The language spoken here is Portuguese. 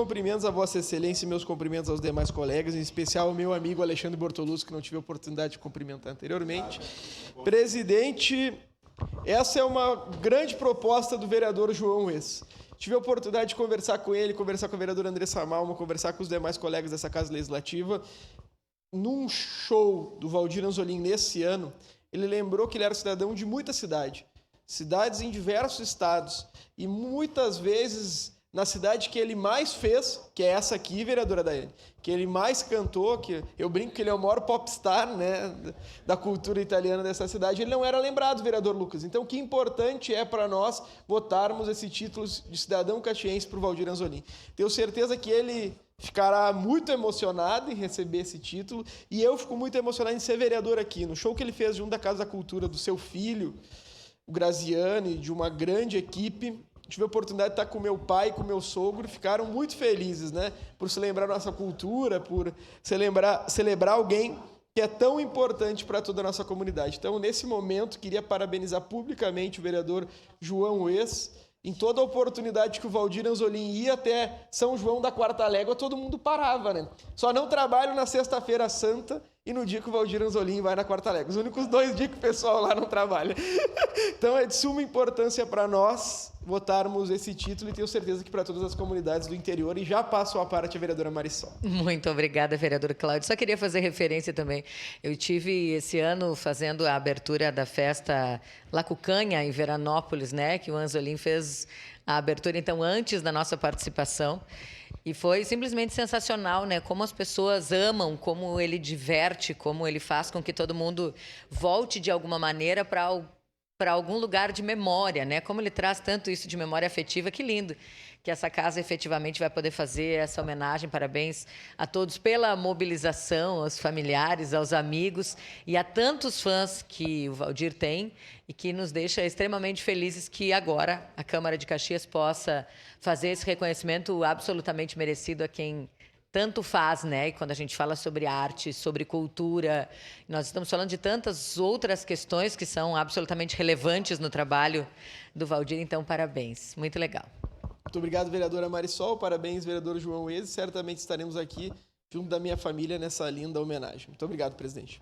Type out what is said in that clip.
Cumprimentos a Vossa Excelência e meus cumprimentos aos demais colegas, em especial ao meu amigo Alexandre Bortolucci, que não tive a oportunidade de cumprimentar anteriormente. Presidente, essa é uma grande proposta do vereador João Wes. Tive a oportunidade de conversar com ele, conversar com a vereadora Andressa Malma, conversar com os demais colegas dessa Casa Legislativa. Num show do Valdir Anzolin nesse ano, ele lembrou que ele era cidadão de muita cidades em diversos estados, e muitas vezes na cidade que ele mais fez, que é essa aqui, vereadora Daiane, que ele mais cantou, que eu brinco que ele é o maior popstar, né, da cultura italiana dessa cidade, ele não era lembrado, vereador Lucas. Então, que importante é para nós votarmos esse título de cidadão caxiense para o Valdir Anzolin. Tenho certeza que ele ficará muito emocionado em receber esse título, e eu fico muito emocionado em ser vereador aqui. No show que ele fez junto da Casa da Cultura do seu filho, o Graziani, de uma grande equipe, tive a oportunidade de estar com meu pai e com meu sogro, ficaram muito felizes, né? Por celebrar nossa cultura, por celebrar alguém que é tão importante para toda a nossa comunidade. Então, nesse momento, queria parabenizar publicamente o vereador João Wes. Em toda a oportunidade que o Valdir Anzolin ia até São João da Quarta Légua, todo mundo parava, né? Só não trabalho na Sexta-feira Santa e no dia que o Valdir Anzolin vai na Quarta Légua. Os únicos 2 dias que o pessoal lá não trabalha. Então é de suma importância para nós votarmos esse título, e tenho certeza que para todas as comunidades do interior. E já passo a parte a vereadora Marisol. Muito obrigada, vereador Cláudio. Só queria fazer referência também. Eu tive esse ano fazendo a abertura da festa La Cucanha em Veranópolis, né? Que o Anzolin fez a abertura, então, antes da nossa participação. E foi simplesmente sensacional, né? Como as pessoas amam, como ele diverte, como ele faz com que todo mundo volte de alguma maneira para algum lugar de memória, né? Como ele traz tanto isso de memória afetiva, que lindo que essa casa efetivamente vai poder fazer essa homenagem. Parabéns a todos pela mobilização, aos familiares, aos amigos e a tantos fãs que o Valdir tem, e que nos deixa extremamente felizes que agora a Câmara de Caxias possa fazer esse reconhecimento absolutamente merecido a quem tanto faz, né? E quando a gente fala sobre arte, sobre cultura, nós estamos falando de tantas outras questões que são absolutamente relevantes no trabalho do Valdir. Então, parabéns. Muito legal. Muito obrigado, vereadora Marisol. Parabéns, vereador João Wes. Certamente estaremos aqui junto da minha família nessa linda homenagem. Muito obrigado, presidente.